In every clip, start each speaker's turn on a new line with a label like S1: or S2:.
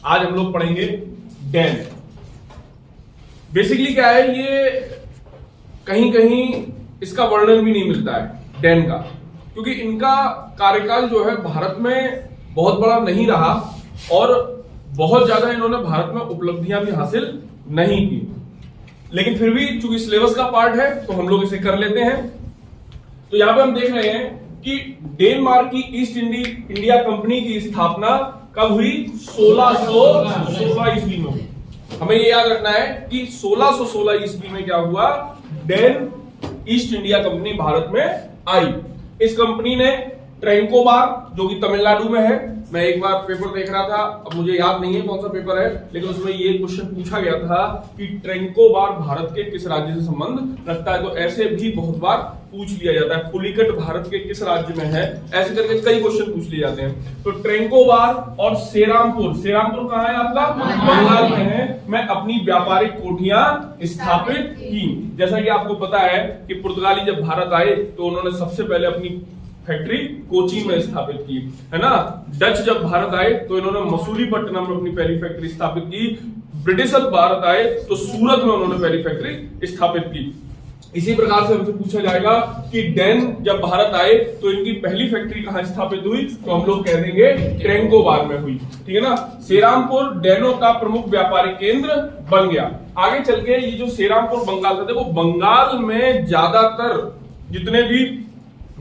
S1: आज हम लोग पढ़ेंगे डेन। बेसिकली क्या है, ये कहीं कहीं इसका वर्णन भी नहीं मिलता है डेन का, क्योंकि इनका कार्यकाल जो है भारत में बहुत बड़ा नहीं रहा और बहुत ज्यादा इन्होंने भारत में उपलब्धियां भी हासिल नहीं की। लेकिन फिर भी चूंकि सिलेबस का पार्ट है तो हम लोग इसे कर लेते हैं। तो यहां पे हम देख रहे हैं कि डेनमार्क की ईस्ट इंडिया कंपनी की स्थापना कब हुई? 1616 ईस्वी में हुई। हमें ये याद रखना है कि 1616 ईस्वी में क्या हुआ, Dane East India Company Bharat में आई। इस कंपनी ने ट्रेंकोबार, जो कि तमिलनाडु में है, मैं एक बार पेपर देख रहा था, अब मुझे याद नहीं है कौन सा पेपर है, लेकिन उसमें ये क्वेश्चन पूछा गया था कि ट्रेंकोबार भारत के किस राज्य से संबंध रखता है। तो ऐसे भी बहुत बार पूछ लिया जाता है, पुलिकट भारत के किस राज्य में है, ऐसे करके कई क्वेश्चन पूछ लिए जाते हैं। तो ट्रेंकोबार और सेरामपुर कहाँ है आपका? बंगाल में है, मैं अपनी व्यापारिक कोठियां स्थापित की। जैसा कि आपको पता है कि पुर्तगाली जब भारत आए तो उन्होंने सबसे पहले अपनी फैक्ट्री कोची में स्थापित की, है ना। डच जब भारत आए तो इन्होंने मसूलीपट्टनम में अपनी पहली फैक्ट्री स्थापित की। ब्रिटिश जब भारत आए तो सूरत में उन्होंने पहली फैक्ट्री स्थापित की। इसी प्रकार से हमसे पूछा जाएगा कि डेन जब भारत आए तो इनकी पहली फैक्ट्री कहां स्थापित हुई, तो हम लोग कह देंगे ट्रेंकोबार में हुई, ठीक है ना। सेरामपुर डेनों का प्रमुख व्यापारिक केंद्र बन गया। आगे चल के ये जो सेरामपुर बंगाल था, देखो बंगाल में ज्यादातर जितने भी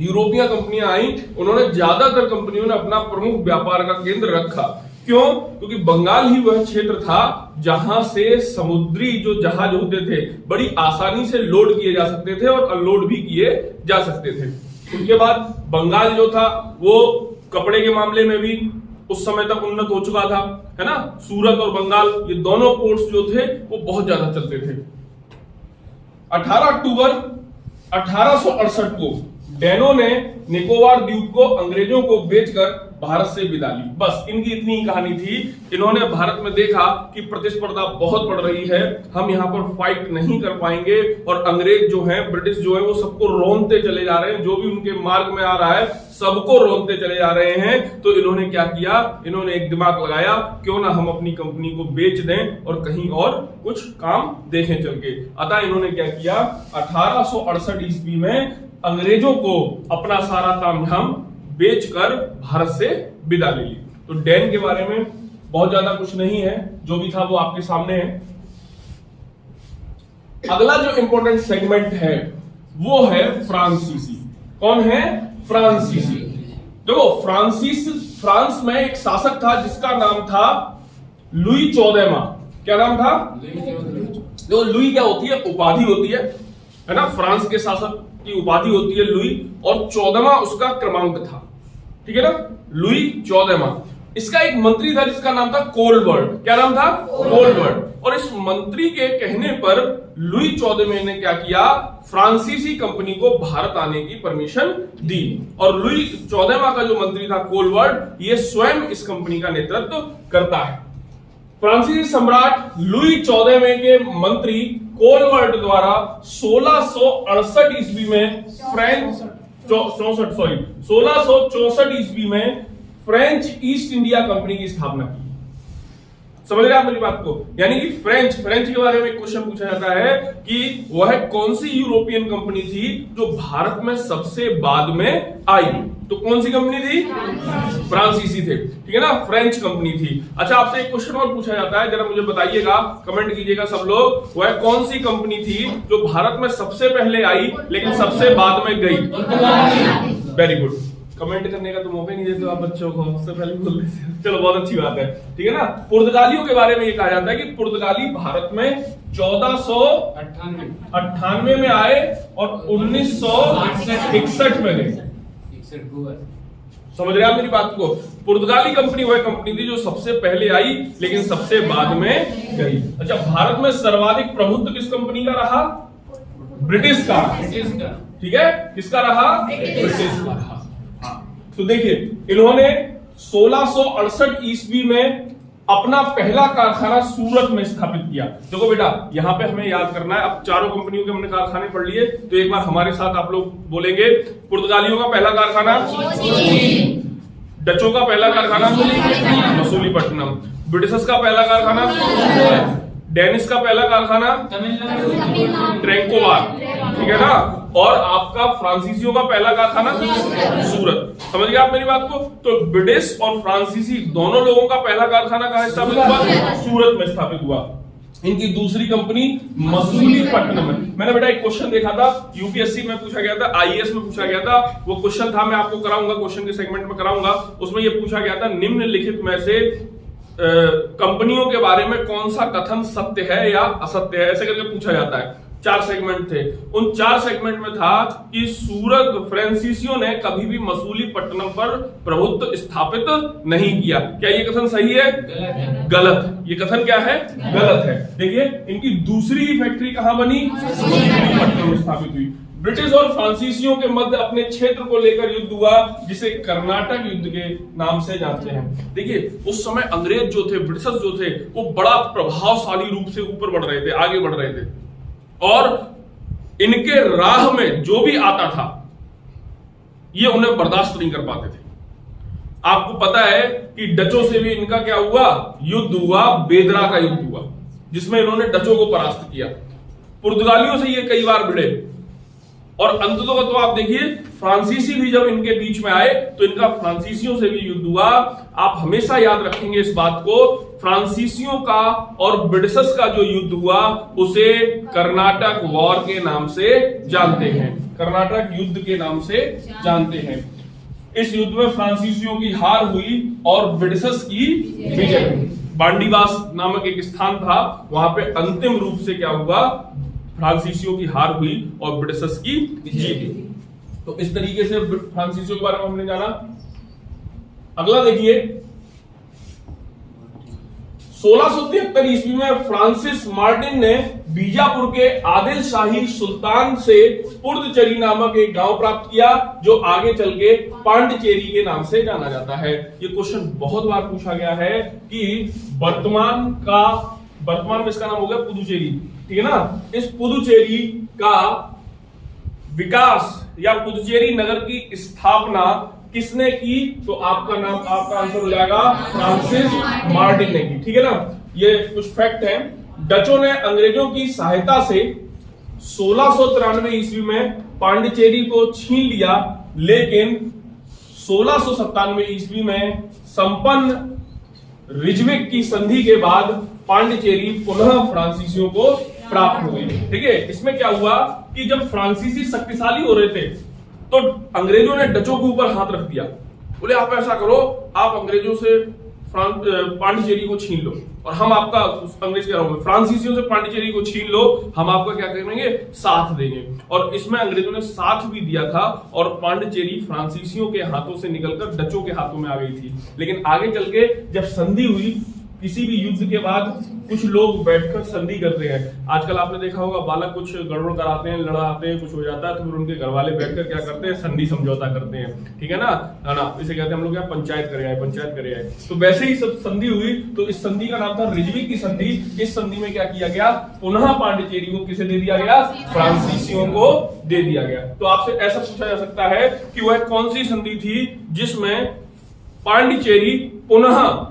S1: यूरोपीय कंपनियां आई, उन्होंने ज्यादातर कंपनियों ने अपना प्रमुख व्यापार का केंद्र रखा। क्यों? क्योंकि बंगाल ही वह क्षेत्र था जहां से समुद्री जो जहाज होते थे बड़ी आसानी से लोड किए जा सकते थे और अनलोड भी किए जा सकते थे। उसके बाद बंगाल जो था वो कपड़े के मामले में भी उस समय तक उन्नत हो चुका था, है ना। सूरत और बंगाल ये दोनों पोर्ट्स जो थे वो बहुत ज्यादा चलते थे। 18 अक्टूबर 1868 को डेनों ने निकोबार द्वीप को अंग्रेजों को बेचकर भारत से विदा ली। बस इनकी इतनी ही कहानी थी। इन्होंने भारत में देखा कि प्रतिस्पर्धा बहुत बढ़ रही है, हम यहाँ पर फाइट नहीं कर पाएंगे और अंग्रेज जो हैं, ब्रिटिश जो है, वो सबको रोनते चले जा रहे हैं। जो भी उनके मार्ग में आ रहा है सबको रोनते चले जा रहे हैं। तो इन्होंने क्या किया, इन्होंने एक दिमाग लगाया, क्यों ना हम अपनी कंपनी को बेच दें और कहीं और कुछ काम देखें चल के। अतः इन्होंने क्या किया, 1868 ईस्वी में अंग्रेजों को अपना सारा काम हम बेचकर भारत से विदा ले ली। तो डेन के बारे में बहुत ज्यादा कुछ नहीं है, जो भी था वो आपके सामने है। अगला जो इंपॉर्टेंट सेगमेंट है वो है फ्रांसीसी। कौन है? फ्रांसीसी। देखो फ्रांस में एक शासक था जिसका नाम था लुई 14वां। क्या नाम था? देखो लुई क्या होती है? उपाधि होती है ना। फ्रांस के शासक की उपाधि होती है लुई, और 14वां उसका क्रमांक था, ठीक है ना। लुई 14वां। इसका एक मंत्री था जिसका नाम था कोलबर्ट। क्या नाम था? कोलबर्ट। और इस मंत्री के कहने पर लुई 14वें ने क्या किया, फ्रांसीसी कंपनी को भारत आने की परमिशन दी। और लुई 14वां का जो मंत्री था कोलबर्ट, ये स्वयं इस कंपनी का नेतृत्व करता है। फ्रांसीसी सम्राट लुई 14वें के मंत्री कोलबर्ट द्वारा 1668 ईस्वी में 1664 ईस्वी में फ्रेंच ईस्ट इंडिया कंपनी की स्थापना की। समझ रहे आप मेरी बात को? यानी कि फ्रेंच के बारे में क्वेश्चन पूछा जाता है कि वह कौन सी यूरोपियन कंपनी थी जो भारत में सबसे बाद में आई। तो कौन सी कंपनी थी? फ्रांसीसी थे, ठीक है ना, फ्रेंच कंपनी थी। अच्छा, आपसे एक क्वेश्चन और पूछा जाता है, जरा मुझे बताइएगा, कमेंट कीजिएगा सब लोग, वह कौन सी कंपनी थी जो भारत में सबसे पहले आई लेकिन सबसे बाद में गई? Very good. कमेंट करने का तो मौका नहीं देते आप बच्चों को, उससे पहले बोल देते हैं। चलो बहुत अच्छी बात है, ठीक है ना। पुर्तगालियों के बारे में ये कहा जाता है कि पुर्तगाली भारत में 1498 में आए और 1961 में गए। समझ रहे आप मेरी बात को? पुर्तगाली कंपनी वह कंपनी थी जो सबसे पहले आई लेकिन सबसे बाद में गई। अच्छा, भारत में सर्वाधिक प्रभुत्व किस कंपनी का रहा? ब्रिटिश का, ठीक है। किसका रहा? ब्रिटिश का रहा। तो देखिए, इन्होंने 1668 ईस्वी में अपना पहला कारखाना सूरत में स्थापित किया। देखो बेटा, यहां पे हमें याद करना है, अब चारों कंपनियों के हमने कारखाने पढ़ लिए, तो एक बार हमारे साथ आप लोग बोलेंगे, पुर्तगालियों का पहला कारखाना डचों का पहला कारखाना मसूलीपट्टनम, ब्रिटिशर्स का पहला कारखाना, डेनिस का पहला कारखाना ट्रैंकोवार, ठीक है ना, और आपका फ्रांसीसियों का पहला कारखाना सूरत। समझ गए आप मेरी बात को? तो ब्रिटिश और फ्रांसीसी दोनों लोगों का पहला कारखाना कहां स्थापित हुआ? सूरत में स्थापित हुआ। इनकी दूसरी कंपनी मसूलीपट्टनम में। मैंने बेटा एक क्वेश्चन देखा था, यूपीएससी में पूछा गया था, आईएएस में पूछा गया था, वो क्वेश्चन था, मैं आपको कराऊंगा, क्वेश्चन के सेगमेंट में कराऊंगा। उसमें ये पूछा गया था, निम्नलिखित में से कंपनियों के बारे में कौन सा कथन सत्य है या असत्य है, ऐसे करके पूछा जाता है। 4 सेगमेंट थे, उन 4 सेगमेंट में था कि सूरत फ्रांसीसियों ने कभी भी मसूलीपट्टनम पर प्रभुत्व स्थापित नहीं किया। क्या ये कथन सही है? गलत। ये कथन क्या है? गलत है। देखिए इनकी दूसरी फैक्ट्री कहां बनी? मसूलीपट्टनम में स्थापित हुई। ब्रिटिश और फ्रांसीसियों के मध्य अपने क्षेत्र को लेकर युद्ध हुआ, जिसे कर्नाटक युद्ध के नाम से जानते हैं। देखिए उस समय अंग्रेज जो थे, ब्रिटिशर्स जो थे, वो बड़ा प्रभावशाली रूप से ऊपर बढ़ रहे थे, आगे बढ़ रहे थे, और इनके राह में जो भी आता था ये उन्हें बर्दाश्त नहीं कर पाते थे। आपको पता है कि डचों से भी इनका क्या हुआ? युद्ध हुआ, बेदरा का युद्ध हुआ, जिसमें इन्होंने डचों को परास्त किया। पुर्तगालियों से ये कई बार भिड़े, और अंततः तो आप देखिए फ्रांसीसी भी जब इनके बीच में आए तो इनका फ्रांसीसियों से भी युद्ध हुआ। आप हमेशा याद रखेंगे इस बात को, फ्रांसीसियों का और ब्रिटिशर्स का जो युद्ध हुआ उसे कर्नाटक वॉर के नाम से जानते हैं, कर्नाटक युद्ध के नाम से जानते हैं। इस युद्ध में फ्रांसीसियों की हार हुई और ब्रिटिशर्स की विजय हुई। बांडीवास नामक एक स्थान था, वहां पे अंतिम रूप से क्या हुआ? फ्रांसीसियों की हार हुई और ब्रिटिशर्स की जीत हुई। तो इस तरीके से फ्रांसीसियों के बारे में हमने जाना। अगला देखिए, 1673 ईस्वी में फ्रांसिस मार्टिन ने बीजापुर के आदिल शाही सुल्तान से पुर्दचेरी नामक एक गांव प्राप्त किया, जो आगे चल के पांडिचेरी के नाम से जाना जाता है। ये क्वेश्चन बहुत बार पूछा गया है कि वर्तमान में इसका नाम हो गया पुदुचेरी, ठीक है ना। इस पुदुचेरी का विकास या पुदुचेरी नगर की स्थापना किसने की? तो आपका आंसर हो जाएगा फ्रांसिस मार्टिन ने की, ठीक है ना। ये कुछ फैक्ट हैं। डचों ने अंग्रेजों की सहायता से 1693 ईस्वी में पांडिचेरी को छीन लिया, लेकिन 1697 ईस्वी में संपन्न रिजविक की संधि के बाद पांडिचेरी पुनः फ्रांसीसियों को प्राप्त हो गई। ठीक है, इसमें क्या हुआ कि जब फ्रांसीसी शक्तिशाली हो रहे थे तो अंग्रेजों ने डचों के ऊपर हाथ रख दिया। बोले आप ऐसा करो, आप अंग्रेजों से पांडिचेरी को छीन लो और हम आपका, अंग्रेज कह रहा हूं, फ्रांसीसियों से पांडिचेरी को छीन लो, हम आपका क्या करेंगे? साथ देंगे। और इसमें अंग्रेजों ने साथ भी दिया था और पांडिचेरी फ्रांसीसियों के हाथों से निकलकर डचों के हाथों में आ गई थी। लेकिन आगे चल के जब संधि हुई, किसी भी युद्ध के बाद कुछ लोग बैठकर संधि करते हैं। आजकल आपने देखा होगा, बालक कुछ गड़बड़ कराते हैं, लड़ाते हैं, कुछ हो जाता है तो फिर उनके घर वाले बैठकर क्या करते हैं? संधि समझौता करते हैं, ठीक है ना, इसे कहते हैं हम लोग क्या, पंचायत करे आए। तो वैसे ही सब संधि हुई, तो इस संधि का नाम था रिजविक की संधि। इस संधि में क्या किया गया? पुनः पांडिचेरी को किसे दे दिया गया? फ्रांसीसियों को दे दिया गया। तो आपसे ऐसा पूछा जा सकता है कि वह कौन सी संधि थी जिसमें पांडिचेरी पुनः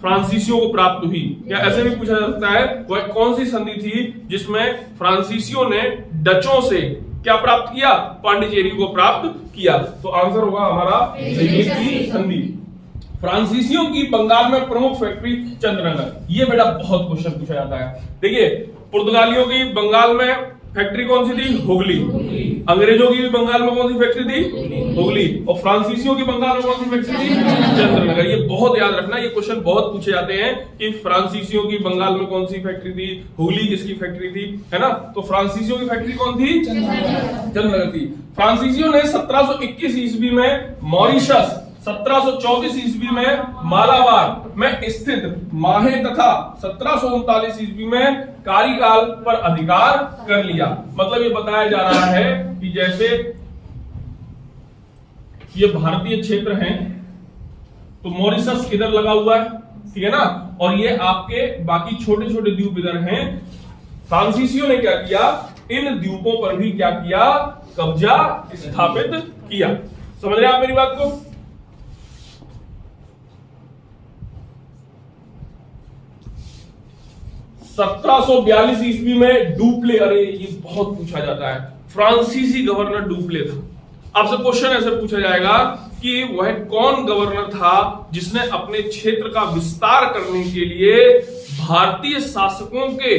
S1: फ्रांसीसियों को प्राप्त हुई? या ऐसे भी पूछा जा सकता है वह कौन सी संधि थी जिसमें फ्रांसीसियों ने डचों से क्या प्राप्त किया? पांडिचेरी को प्राप्त किया। तो आंसर होगा हमारा रिजविक की संधि। फ्रांसीसियों की बंगाल में प्रमुख फैक्ट्री चंद्रनगर। ये बेटा बहुत क्वेश्चन पूछा जाता है। देखिए, पुर्तगालियों की बंगाल में फैक्ट्री कौन सी थी? हुगली। अंग्रेजों की भी बंगाल में कौन सी फैक्ट्री थी? हुगली। और फ्रांसीसियों की बंगाल में कौन सी फैक्ट्री थी? चंद्रनगर। ये बहुत याद रखना, ये क्वेश्चन बहुत पूछे जाते हैं कि फ्रांसीसियों की बंगाल में कौन सी फैक्ट्री थी, हुगली किसकी फैक्ट्री थी, है ना। तो फ्रांसीसियों की फैक्ट्री कौन थी? चंद्रनगर थी। फ्रांसीसियों ने 1721 ईस्वी में मॉरिशस, 1734 ईस्वी में मालाबार में स्थित माहे तथा 1739 ईस्वी में कारीगाल पर अधिकार कर लिया। मतलब ये बताया जा रहा है कि जैसे ये भारतीय क्षेत्र हैं तो मॉरिशस इधर लगा हुआ है, ठीक है ना, और ये आपके बाकी छोटे छोटे द्वीप इधर हैं। फ्रांसीसियों ने क्या किया? इन द्वीपों पर भी क्या किया? कब्जा स्थापित किया। समझ रहे हैं आप मेरी बात को? 1742 ईस्वी में डुप्ले, अरे ये बहुत पूछा जाता है, फ्रांसीसी गवर्नर डुप्ले था। आपसे क्वेश्चन ऐसे पूछा जाएगा कि वह कौन गवर्नर था जिसने अपने क्षेत्र का विस्तार करने के लिए भारतीय शासकों के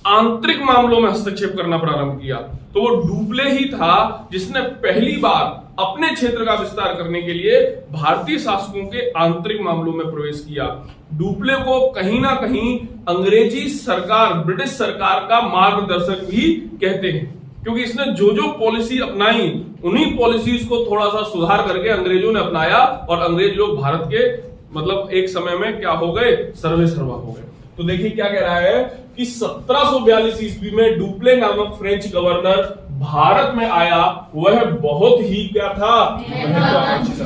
S1: आंतरिक मामलों में हस्तक्षेप करना प्रारंभ किया। तो वो डुप्ले ही था जिसने पहली बार अपने क्षेत्र का विस्तार करने के लिए भारतीय शासकों के आंतरिक मामलों में प्रवेश किया। डुप्ले को कहीं ना कहीं अंग्रेजी सरकार, ब्रिटिश सरकार का मार्गदर्शक भी कहते हैं, क्योंकि इसने जो जो पॉलिसी अपनाई उन्हीं पॉलिसीज को थोड़ा सा सुधार करके अंग्रेजों ने अपनाया और अंग्रेज लोग भारत के मतलब एक समय में क्या हो गए, सर्वे सर्वा हो गए। तो देखिए क्या कह रहा है कि 1742 ईस्वी में डुप्ले नामक फ्रेंच गवर्नर भारत में आया। वह बहुत ही क्या था, महत्वाकांक्षी था।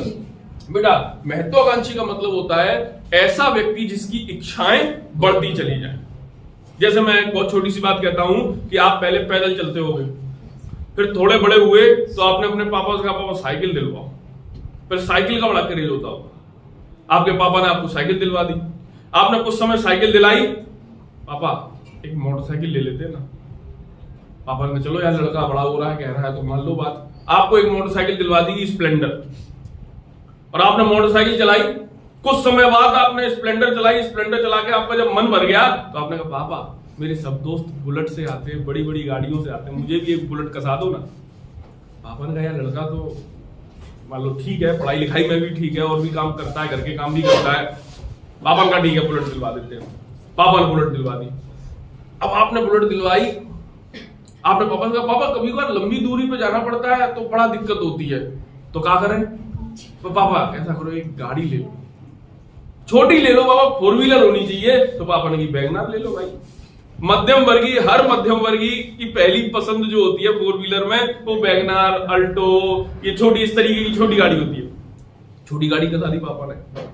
S1: बेटा महत्वाकांक्षी का मतलब होता है ऐसा व्यक्ति जिसकी इच्छाएं बढ़ती चली जाए। जैसे मैं एक बहुत छोटी सी बात कहता हूं कि आप पहले पैदल चलते होगे, फिर थोड़े बड़े हुए तो आपने अपने पापा से कहा पापा साइकिल दिलवाओ, फिर साइकिल का बड़ा क्रेज होता होगा, आपके पापा ने आपको साइकिल दिलवा दी। आपने कुछ समय साइकिल दिलाई, पापा एक मोटरसाइकिल ले लेते ना। पापा ने चलो यार लड़का बड़ा हो रहा है, कह रहा है तो मान लो बात। आपको एक मोटरसाइकिल दिलवा दी स्प्लेंडर, और आपने मोटरसाइकिल चलाई। कुछ समय बाद आपने स्प्लेंडर चलाई, स्प्लेंडर चला के आपका जब मन भर गया तो आपने कहा पापा मेरे सब दोस्त बुलेट से आते हैं, बड़ी बड़ी गाड़ियों से आते हैं, मुझे भी एक बुलेट कसा दो ना। पापा ने कहा यार लड़का तो मान लो ठीक है, पढ़ाई लिखाई में भी ठीक है और भी काम करता है, घर के काम भी करता है। पापा का ठीक है बुलेट दिलवा देते हैं। पापा ने बुलेट दिलवा दी। अब आपने बुलेट दिलवाई, आपने पापा से कहा पापा कभी कभार लंबी दूरी पे जाना पड़ता है तो बड़ा दिक्कत होती है, तो क्या करें? तो पापा ऐसा करो एक गाड़ी ले लो, छोटी ले लो पापा, 4 व्हीलर होनी चाहिए। तो पापा ने की वैगनआर ले लो भाई। मध्यम वर्गीय, हर मध्यम वर्गीय की पहली पसंद जो होती है 4 व्हीलर में वो वैगनआर, अल्टो, ये छोटी इस तरीके की छोटी गाड़ी होती है। छोटी गाड़ी कसा दी पापा ने।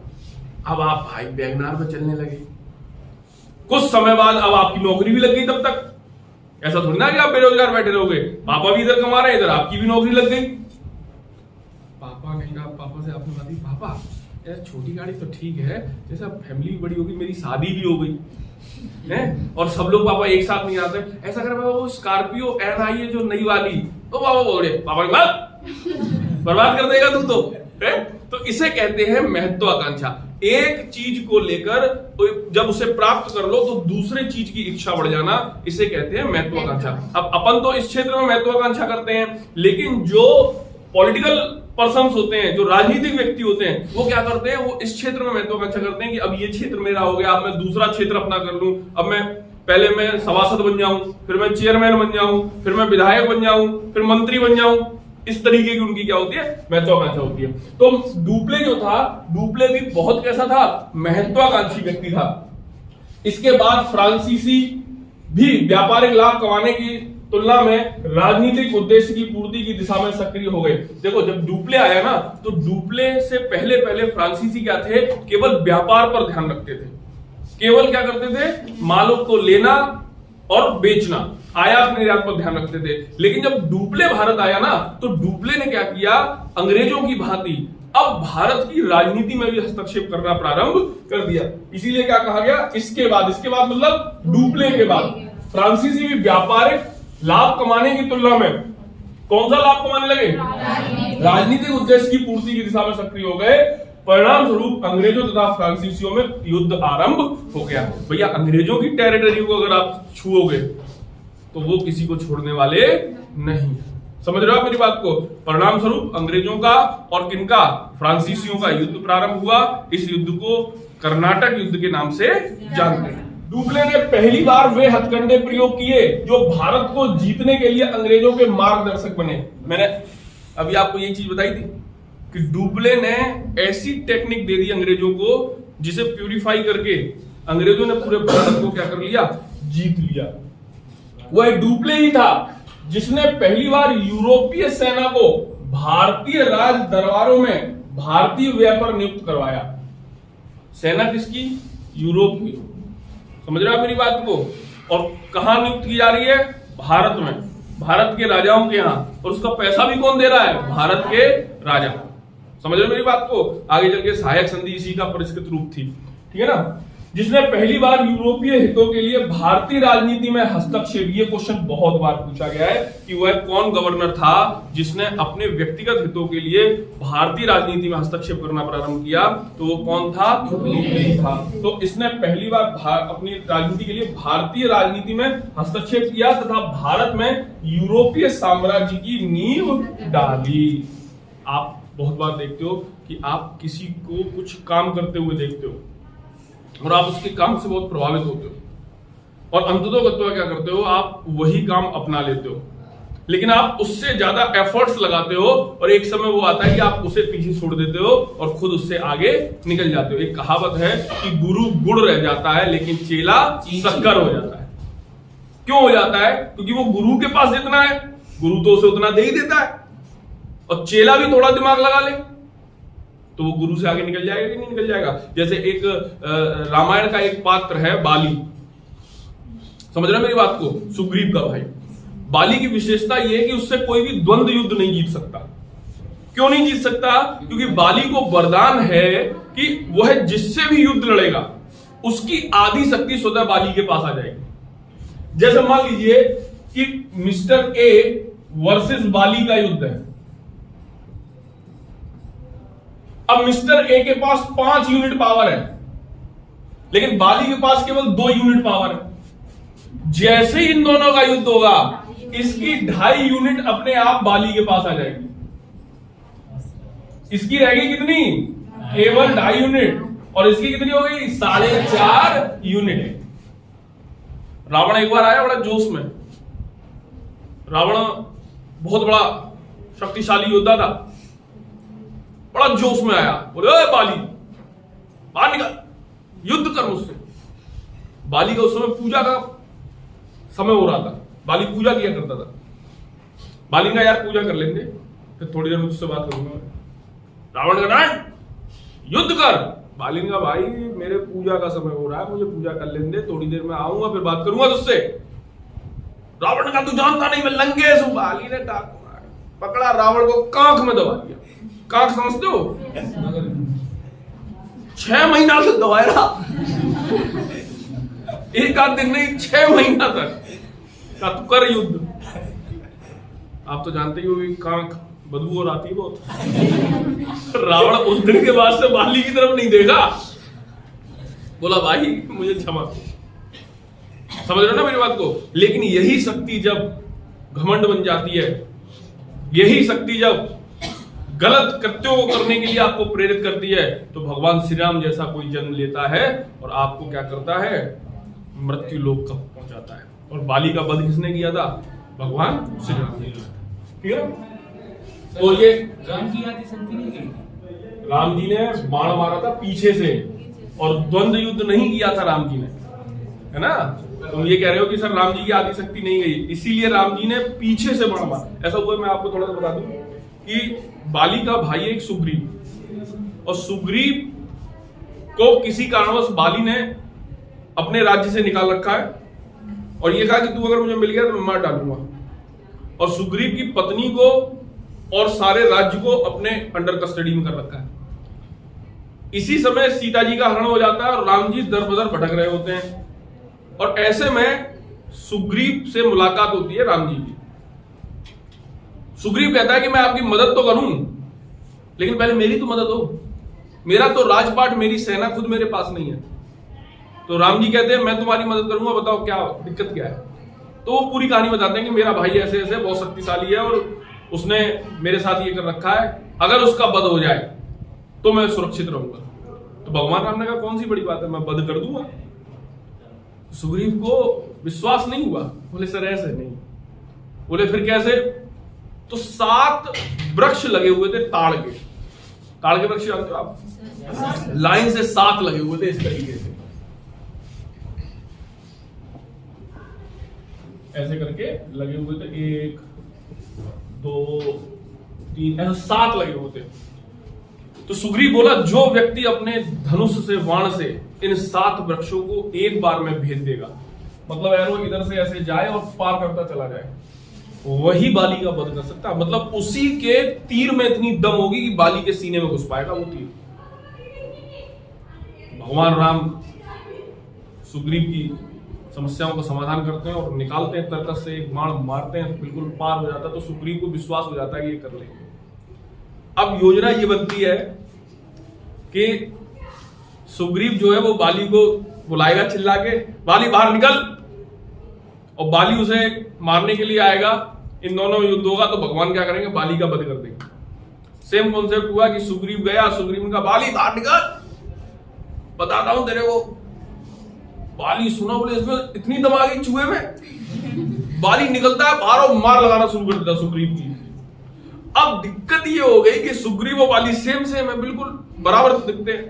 S1: अब आप भाई वैगनआर में चलने लगे। कुछ समय बाद अब आपकी नौकरी भी लग गई। तब तक ऐसा थोड़ी ना कि आप बेरोजगार बैठे रहोगे, पापा भी इधर कमा रहे हैं, इधर आपकी भी नौकरी लग गई। पापा ने कहा, पापा से आपने बात की, पापा यार छोटी गाड़ी तो ठीक है, जैसा फैमिली बड़ी होगी, मेरी शादी भी हो गई है और सब लोग पापा एक साथ नहीं आते, ऐसा करे पापा वो स्कॉर्पियो एन आई है जो नई वाली, तो पापा बोल रहे पापा की बात बर्बाद कर देगा तू तो है? तो इसे कहते हैं महत्वाकांक्षा। एक चीज को लेकर जब उसे प्राप्त कर लो तो दूसरे चीज की इच्छा बढ़ जाना, इसे कहते हैं महत्वाकांक्षा। अब अपन तो इस क्षेत्र में महत्वाकांक्षा करते हैं, लेकिन जो पॉलिटिकल पर्सन्स होते हैं, जो राजनीतिक व्यक्ति होते हैं, वो क्या करते हैं, वो इस क्षेत्र में महत्वाकांक्षा करते हैं कि अब ये क्षेत्र मेरा हो गया, अब मैं दूसरा क्षेत्र अपना कर लूं, अब मैं पहले मैं सभासद बन जाऊं, फिर मैं चेयरमैन बन जाऊं, फिर मैं विधायक बन जाऊं, फिर मंत्री बन जाऊं। इस तरीके की उनकी क्या होती है, महत्वाकांक्षा होती है। तो डुप्ले जो था, डुप्ले भी बहुत कैसा था, महत्वाकांक्षी व्यक्ति था। इसके बाद फ्रांसीसी भी व्यापारिक लाभ कमाने की तुलना में राजनीतिक उद्देश्य की पूर्ति की दिशा में सक्रिय हो गए। देखो जब डुप्ले आया ना, तो डुप्ले से पहले पहले फ्रांसीसी क्या थे, केवल व्यापार पर ध्यान रखते थे। केवल क्या करते थे, मालों को लेना और बेचना, आयात निर्यात पर ध्यान रखते थे। लेकिन जब डुप्ले भारत आया ना, तो डुप्ले ने क्या किया, अंग्रेजों की भांति अब भारत की राजनीति में भी हस्तक्षेप करना प्रारंभ कर दिया। इसीलिए क्या कहा गया, इसके बाद मतलब डुप्ले के बाद फ्रांसीसी भी व्यापारिक लाभ कमाने की तुलना में कौन सा लाभ कमाने लगे, राजनीतिक उद्देश्य की पूर्ति की दिशा में सक्रिय हो गए। परिणाम स्वरूप अंग्रेजों तथा फ्रांसीसियों में युद्ध आरंभ हो गया। भैया अंग्रेजों की टेरिटरी को अगर आप छुओगे तो वो किसी को छोड़ने वाले नहीं। समझ रहे हो आप मेरी बात को? परिणाम स्वरूप अंग्रेजों का और किनका, फ्रांसीसियों का युद्ध प्रारंभ हुआ। इस युद्ध को कर्नाटक युद्ध के नाम से जानते हैं। डुप्ले ने पहली बार वे हथकंडे प्रयोग किए जो भारत को जीतने के लिए अंग्रेजों के मार्गदर्शक बने। मैंने अभी आपको ये चीज बताई थी कि डुप्ले ने ऐसी टेक्निक दे दी अंग्रेजों को जिसे प्यूरिफाई करके अंग्रेजों ने पूरे भारत को क्या कर लिया, जीत लिया। वह डुप्ले ही था जिसने पहली बार यूरोपीय सेना को भारतीय राज दरबारों में भारतीय व्यापार नियुक्त करवाया। सेना किसकी, यूरोप की। समझ रहे हो आप मेरी बात को? और कहां नियुक्त की जा रही है, भारत में, भारत के राजाओं के यहां, और उसका पैसा भी कौन दे रहा है, भारत के राजा। समझ रहे हो मेरी बात को? आगे चल के सहायक संधि इसी का परिष्कृत रूप थी, ठीक है ना। जिसने पहली बार यूरोपीय हितों के लिए भारतीय राजनीति में हस्तक्षेप, ये क्वेश्चन बहुत बार पूछा गया है कि वह कौन गवर्नर था जिसने अपने व्यक्तिगत हितों के लिए भारतीय राजनीति में हस्तक्षेप करना प्रारंभ किया, तो वो कौन था? ल्यूई था। तो इसने पहली बार अपनी राजनीति के लिए भारतीय राजनीति में हस्तक्षेप किया तथा भारत में यूरोपीय साम्राज्य की नींव डाली। आप बहुत बार देखते हो कि आप किसी को कुछ काम करते हुए देखते हो और आप उसके काम से बहुत प्रभावित होते हो और अंततः क्या करते हो, आप वही काम अपना लेते हो, लेकिन आप उससे ज्यादा एफर्ट्स लगाते हो और एक समय वो आता है कि आप उसे पीछे छोड़ देते हो और खुद उससे आगे निकल जाते हो। एक कहावत है कि गुरु गुड़ रह जाता है लेकिन चेला शक्कर हो जाता है। क्यों हो जाता है? क्योंकि वो गुरु के पास जितना है गुरु तो उसे उतना दे ही देता है, और चेला भी थोड़ा दिमाग लगा ले तो वो गुरु से आगे निकल जाएगा कि नहीं निकल जाएगा। जैसे एक रामायण का एक पात्र है बाली, समझ रहे मेरी बात को, सुग्रीव का भाई। बाली की विशेषता यह है कि उससे कोई भी द्वंद्व युद्ध नहीं जीत सकता। क्यों नहीं जीत सकता? क्योंकि बाली को वरदान है कि वह जिससे भी युद्ध लड़ेगा उसकी आधी शक्ति स्वतः बाली के पास आ जाएगी। जैसे मान लीजिए कि मिस्टर ए वर्सेस बाली का युद्ध है। अब मिस्टर ए के पास 5 यूनिट पावर है लेकिन बाली के पास केवल 2 यूनिट पावर है। जैसे ही इन दोनों का युद्ध होगा इसकी 2.5 यूनिट अपने आप बाली के पास आ जाएगी। इसकी रहेगी कितनी? केवल 2.5 यूनिट, और इसकी कितनी हो गई? 4.5 यूनिट। रावण एक बार आया बड़ा जोश में। रावण बहुत बड़ा शक्तिशाली योद्धा था, बड़ा जोश में आया, बोले बाली बाहर निकल, युद्ध कर मुझसे। बाली का उस समय पूजा का समय हो रहा था, बाली पूजा किया करता था। बाली का यार पूजा कर लेंगे फिर थोड़ी देर में तुझसे बात करूंगा। रावण का नारायण युद्ध कर। बाली का भाई मेरे पूजा का समय हो रहा है, मुझे पूजा कर लेने दे, थोड़ी देर में आऊंगा फिर बात करूंगा तुझसे। रावण का तू जानता नहीं मैं लंकेश हूं। बाली ने पकड़ा रावण को, कांख में दबा दिया। कांख समझते हो? 6 महीना से दबाया रहा, एक आध दिन नहीं 6 महीना तक का तू कर युद्ध। आप तो जानते ही हो कांख बदबू और आती है बहुत। रावण उस दिन के बाद से बाली की तरफ नहीं देखा, बोला भाई मुझे क्षमा। समझ रहे हो ना मेरी बात को? लेकिन यही शक्ति जब घमंड बन जाती है, यही शक्ति जब गलत कृत्यों को करने के लिए आपको प्रेरित करती है, तो भगवान श्री राम जैसा कोई जन्म लेता है और आपको क्या करता है? मृत्यु लोक तक पहुंचाता है। और बाली का वध किसने किया था? भगवान श्री राम ने। ठीक है? तो ये
S2: राम की आदि शक्ति नहीं गई।
S1: राम जी ने बाण मारा था पीछे से और द्वंद्व युद्ध नहीं किया था राम जी ने, है ना? तुम ये कह रहे हो कि सर राम जी की आदि शक्ति नहीं गई, इसीलिए राम जी ने पीछे से बाण मारा। ऐसा हुआ, मैं आपको थोड़ा सा बता दूं कि बाली का भाई एक सुग्रीव, और सुग्रीव को किसी कारणवश बाली ने अपने राज्य से निकाल रखा है और ये कहा कि तू अगर मुझे मिल गया तो मैं मार डालूंगा। और सुग्रीव की पत्नी को और सारे राज्य को अपने अंडर कस्टडी में कर रखा है। इसी समय सीता जी का हरण हो जाता है और राम जी दर बदर भटक रहे होते हैं, और ऐसे में सुग्रीव से मुलाकात होती है राम जी की। सुग्रीव कहता है कि मैं आपकी मदद तो करूं लेकिन पहले मेरी तो मदद हो, मेरा तो राजपाट, मेरी सेना खुद मेरे पास नहीं है। तो राम जी कहते हैं मैं तुम्हारी मदद करूंगा, बताओ क्या दिक्कत क्या है। तो वो पूरी कहानी बताते हैं कि मेरा भाई ऐसे ऐसे बहुत शक्तिशाली है और उसने मेरे साथ ये कर रखा है, अगर उसका वध हो जाए तो मैं सुरक्षित रहूंगा। तो भगवान राम ने कहा कौन सी बड़ी बात है, मैं वध कर दूंगा। सुग्रीव को विश्वास नहीं हुआ, बोले सर ऐसे नहीं। बोले फिर कैसे? तो 7 वृक्ष लगे हुए थे ताड़ के वृक्ष जानते हो आप, लाइन से 7 लगे हुए थे इस तरीके से, ऐसे करके लगे हुए थे, 1 2 3 ऐसे 7 लगे हुए थे। तो सुग्रीव बोला जो व्यक्ति अपने धनुष से, बाण से इन 7 वृक्षों को एक बार में भेज देगा, मतलब एरो इधर से ऐसे जाए और पार करता चला जाए, वही बाली का वध कर सकता है। मतलब उसी के तीर में इतनी दम होगी कि बाली के सीने में घुस पाएगा वो तीर। भगवान राम सुग्रीव की समस्याओं का समाधान करते हैं और निकालते हैं, तर्कस से एक बाण मारते हैं, बिल्कुल पार हो जाता है। तो सुग्रीव को विश्वास हो जाता है कि ये कर लेंगे। अब योजना ये बनती है कि सुग्रीव जो है वो बाली को बुलाएगा चिल्ला के, बाली बाहर निकल, और बाली उसे मारने के लिए आएगा। इन दोनों में युद्ध होगा तो भगवान क्या करेंगे, बाली का वध कर देंगे। सेम कॉन्सेप्ट हुआ कि सुग्रीव गया, सुग्रीव ने कहा बाली बाहर निकल, बताता हूं तेरे को। बाली सुना, बोले इसमें इतनी दम आ गई चूहे में। बाली निकलता है बाहर और मार लगाना शुरू कर देता सुग्रीव की। अब दिक्कत ये हो गई कि सुग्रीव और बाली सेम सेम है, बिल्कुल बराबर दिखते हैं,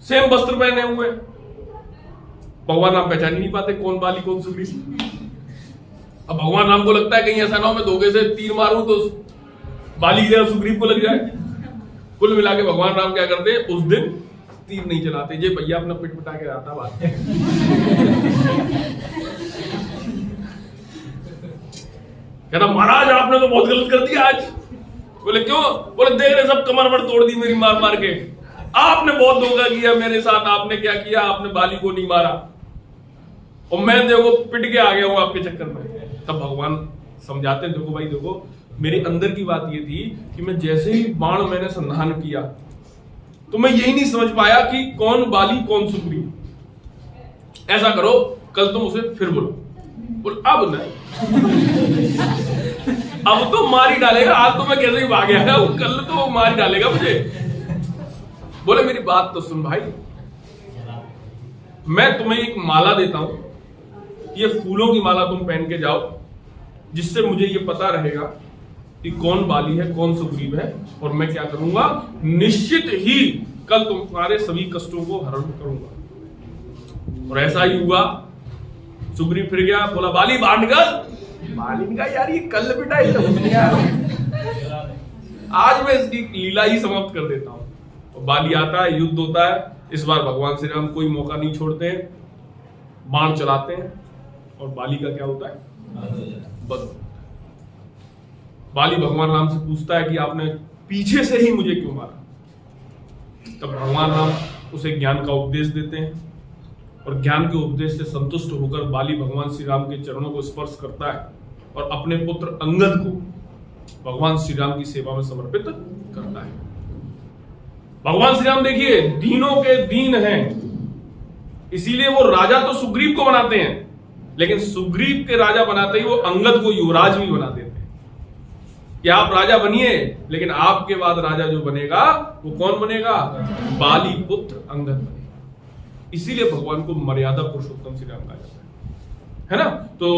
S1: सेम वस्त्र पहने हुए। भगवान राम पहचान ही नहीं पाते कौन बाली कौन सुग्रीव। अब भगवान राम को लगता है कहीं ऐसा ना हो मैं धोखे से तीर मारूं तो बाली की जगह सुग्रीव को लग जाए। कुल मिला के भगवान राम क्या करते हैं, उस दिन तीर नहीं चलाते, ये भैया अपना पिट पिटा के आता बात। कहता महाराज आपने तो बहुत गलत कर दिया आज। बोले क्यों? बोले देख रहे सब कमर पर तोड़ दी मेरी मार मार के, आपने बहुत धोखा किया मेरे साथ। आपने क्या किया, आपने बाली को नहीं मारा और मैं देखो पिट के आ गया हूं आपके चक्कर में। तब भगवान समझाते हैं, देखो भाई देखो, मेरे अंदर की बात ये थी कि मैं जैसे ही बाण मैंने संधान किया तो मैं यही नहीं समझ पाया कि कौन बाली कौन सुग्रीव। ऐसा करो कल तुम उसे फिर बोलो। बोल अब नहीं, अब तो मार ही डालेगा, आज तो मैं कैसे ही भाग गया, कल तो मार ही डालेगा मुझे। बोले मेरी बात तो सुन भाई, मैं तुम्हें एक माला देता हूं, ये फूलों की माला तुम पहन के जाओ, जिससे मुझे ये पता रहेगा कि कौन बाली है कौन सुग्रीव है, और मैं क्या करूंगा, निश्चित ही कल तुम्हारे सभी कष्टों को हरण करूंगा। और ऐसा ही हुआ। सुग्रीव फिर गया, बोला बाली बाहर निकल। बाली ने कहा यार ये कल पिटाई आज मैं इसकी लीला ही समाप्त कर देता हूं। तो बाली आता है, युद्ध होता है। इस बार भगवान श्री राम कोई मौका नहीं छोड़ते हैं, बाण चलाते हैं और बाली का क्या होता है, वध। बाली भगवान राम से पूछता है कि आपने पीछे से ही मुझे क्यों मारा। तब भगवान राम उसे ज्ञान का उपदेश देते हैं और ज्ञान के उपदेश से संतुष्ट होकर बाली भगवान श्री राम के चरणों को स्पर्श करता है और अपने पुत्र अंगद को भगवान श्री राम की सेवा में समर्पित करता है। भगवान श्री राम देखिए दीनों के दीन हैं, इसीलिए वो राजा तो सुग्रीव को बनाते हैं, लेकिन सुग्रीव के राजा बनाते ही वो अंगद को युवराज भी बना देते हैं कि आप राजा बनिए, लेकिन आपके बाद राजा जो बनेगा वो कौन बनेगा, बाली पुत्र अंगद बनेगा। इसीलिए भगवान को मर्यादा पुरुषोत्तम श्री राम कहा जाता है ना। तो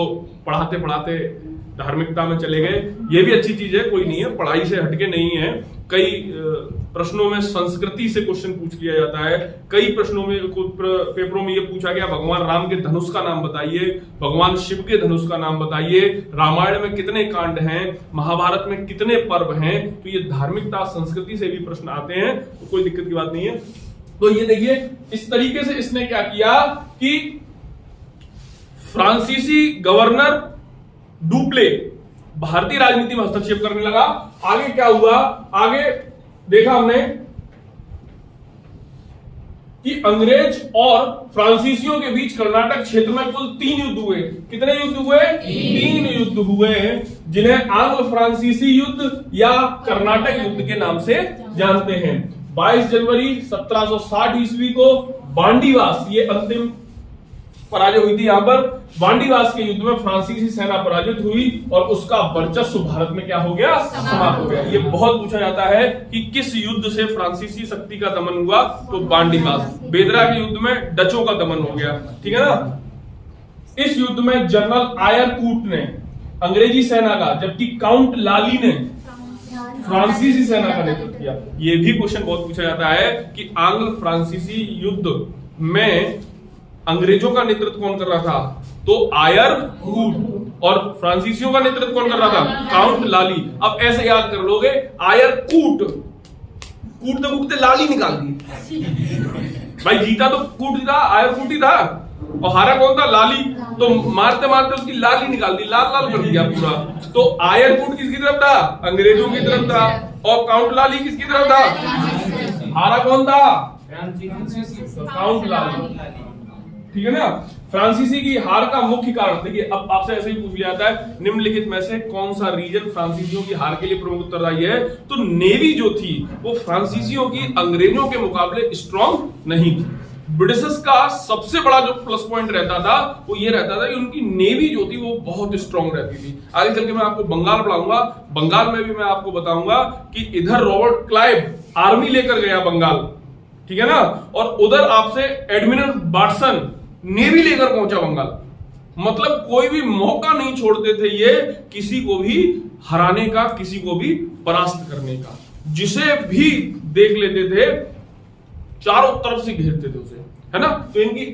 S1: पढ़ाते पढ़ाते धार्मिकता में चले गए, ये भी अच्छी चीज है, कोई नहीं है, पढ़ाई से हटके नहीं है। कई प्रश्नों में संस्कृति से क्वेश्चन पूछ लिया जाता है, कई प्रश्नों में पेपरों में ये पूछा गया भगवान राम के धनुष का नाम बताइए, भगवान शिव के धनुष का नाम बताइए, रामायण में कितने कांड हैं, महाभारत में कितने पर्व हैं। तो ये धार्मिकता संस्कृति से भी प्रश्न आते हैं, तो कोई दिक्कत की बात नहीं है। तो ये देखिए इस तरीके से इसने क्या किया कि फ्रांसीसी गवर्नर डुप्ले भारतीय राजनीति में हस्तक्षेप करने लगा। आगे क्या हुआ, आगे देखा हमने कि अंग्रेज और फ्रांसीसियों के बीच कर्नाटक क्षेत्र में कुल 3 युद्ध हुए। कितने युद्ध हुए? 3 युद्ध हुए, जिन्हें आंग्ल फ्रांसीसी युद्ध या कर्नाटक युद्ध के नाम से जानते हैं। 22 जनवरी 1760 ईस्वी को बांडीवास, ये अंतिम पराजय हुई थी। यहां पर बांडीवास के युद्ध में फ्रांसीसी सेना पराजित हुई और उसका वर्चस्व भारत में क्या हो गया, समाप्त हो गया। ये बहुत पूछा जाता है कि किस युद्ध से फ्रांसीसी शक्ति का दमन हुआ, तो बांडीवास। बेदरा के युद्ध में डचों का दमन हो गया, ठीक है ना। इस युद्ध में जनरल आयरकूट ने अंग्रेजी सेना का, जबकि काउंट लाली ने फ्रांसीसी सेना का नेतृत्व किया। यह भी क्वेश्चन बहुत पूछा जाता है कि आंग्ल फ्रांसीसी युद्ध में अंग्रेजों का नेतृत्व कौन कर रहा था, तो आयरकूट, और फ्रांसीसियों का नेतृत्व कौन कर रहा था, काउंट लाली। अब ऐसे याद कर लोगे, आयरकूट, कूटते कूटते लाली निकाल दी। भाई जीता तो कूट था, आयरकूट ही था, और हारा कौन था, लाली। तो मारते मारते उसकी लाली निकाल दी, लाल लाल कर दिया पूरा। तो आयरकूट किसकी तरफ था, अंग्रेजों की तरफ था, और काउंट लाली किसकी तरफ था, हारा कौन था, काउंट लाली। ठीक है ना। फ्रांसीसी की हार का मुख्य कारण देखिए, अब आपसे ऐसे ही पूछ लिया जाता है निम्नलिखित में से कौन सा रीजन फ्रांसीसियों की हार के लिए प्रमुख उत्तरदायी है, तो नेवी जो थी वो फ्रांसीसियों की अंग्रेजों के मुकाबले स्ट्रांग नहीं थी। ब्रिटिशर्स का सबसे बड़ा जो प्लस पॉइंट रहता था वो ये रहता था कि उनकी नेवी जो थी वो बहुत स्ट्रांग रहती थी। आगे चल के मैं आपको बंगाल पढ़ाऊंगा, बंगाल में भी मैं आपको बताऊंगा कि इधर रॉबर्ट क्लाइव आर्मी लेकर गया बंगाल, ठीक है ना, और उधर आपसे एडमिरल बाटसन नेवी लेकर पहुंचा बंगाल। मतलब कोई भी मौका नहीं छोड़ते थे ये किसी को भी हराने का, किसी को भी परास्त करने का। जिसे भी देख लेते थे चारों तरफ से घेरते थे उसे, है ना। तो इनकी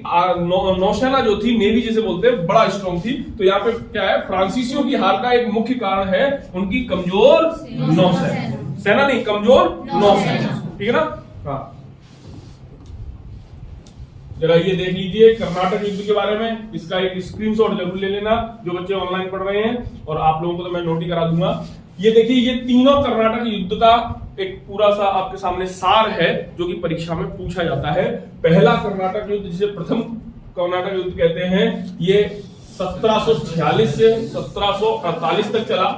S1: नौसेना जो थी, नेवी जिसे बोलते हैं, बड़ा स्ट्रांग थी। तो यहाँ पे क्या है, फ्रांसीसियों की हार का एक मुख्य कारण है उनकी कमजोर नौसेना, सेना नहीं, कमजोर नौसेना, ठीक है ना। हाँ, जरा ये देख लीजिए कर्नाटक युद्ध के बारे में, इसका एक स्क्रीनशॉट जरूर ले लेना जो बच्चे ऑनलाइन पढ़ रहे हैं, और आप लोगों को तो मैं नोट ही करा दूंगा। ये देखिए, ये तीनों कर्नाटक युद्ध का एक पूरा सा आपके सामने सार है जो कि परीक्षा में पूछा जाता है। पहला कर्नाटक युद्ध, जिसे प्रथम कर्नाटक युद्ध कहते हैं, ये 1746 से 1748 तक चला।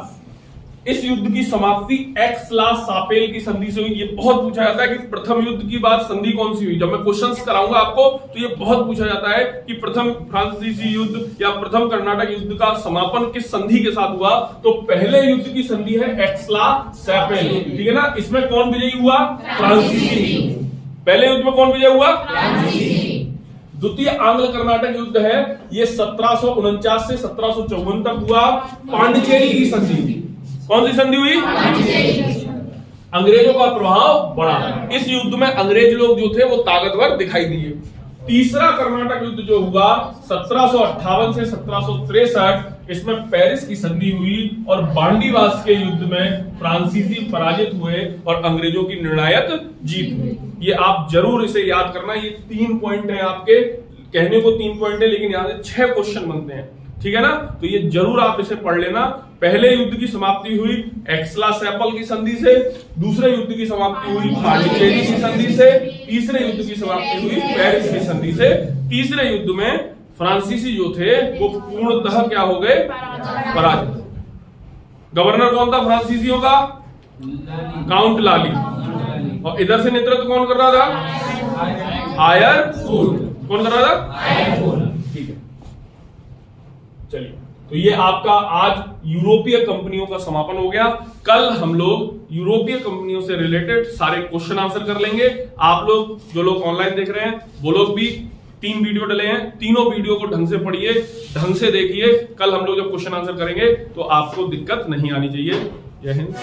S1: इस युद्ध की समाप्ति एक्स-ला-सापेल की संधि से हुई। ये बहुत पूछा जाता है कि प्रथम युद्ध की बाद संधि कौन सी हुई। जब मैं क्वेश्चंस कराऊंगा आपको तो ये बहुत पूछा जाता है कि प्रथम फ्रांसीसी युद्ध या प्रथम कर्नाटक युद्ध का समापन किस संधि के साथ हुआ। तो पहले युद्ध की संधि है एक्स-ला-सापेल, ठीक है ना। इसमें कौन विजयी हुआ? फ्रांसीसी। पहले युद्ध में कौन विजय हुआ? फ्रांसीसी। द्वितीय आंग्ल कर्नाटक युद्ध है, ये 1749 से 1754 तक हुआ। पांडिचेरी की संधि, कौन सी संधि हुई? अंग्रेजों का प्रभाव बढ़ा। इस युद्ध में अंग्रेज लोग जो थे वो ताकतवर दिखाई दिए। तीसरा कर्नाटक युद्ध जो हुआ 1758 से 1763, इसमें पेरिस की संधि हुई और बांडीवास के युद्ध में फ्रांसीसी पराजित हुए और अंग्रेजों की निर्णायक जीत हुई। ये आप जरूर इसे याद करना। ये 3 पॉइंट है आपके, कहने को 3 पॉइंट है लेकिन यहां से 6 क्वेश्चन बनते हैं, ठीक है ना। तो ये जरूर आप इसे पढ़ लेना। पहले युद्ध की समाप्ति हुई एक्स-ला-सापेल की संधि से, दूसरे युद्ध की समाप्ति हुई पांडिचेरी की संधि से, तीसरे युद्ध की समाप्ति हुई पेरिस की संधि से। तीसरे युद्ध में फ्रांसीसी जो थे वो पूर्णतः क्या हो गए? पराजित। गवर्नर कौन था फ्रांसीसियों का? काउंट लाली। और इधर से नेतृत्व कौन कर रहा था? आयर कौन कर रहा था? ठीक है, चलिए। तो ये आपका आज यूरोपीय कंपनियों का समापन हो गया। कल हम लोग यूरोपीय कंपनियों से रिलेटेड सारे क्वेश्चन आंसर कर लेंगे। आप लोग जो लोग ऑनलाइन देख रहे हैं वो लोग भी 3 वीडियो डले हैं, तीनों वीडियो को ढंग से पढ़िए, ढंग से देखिए। कल हम लोग जब क्वेश्चन आंसर करेंगे तो आपको दिक्कत नहीं आनी चाहिए। जय हिंद।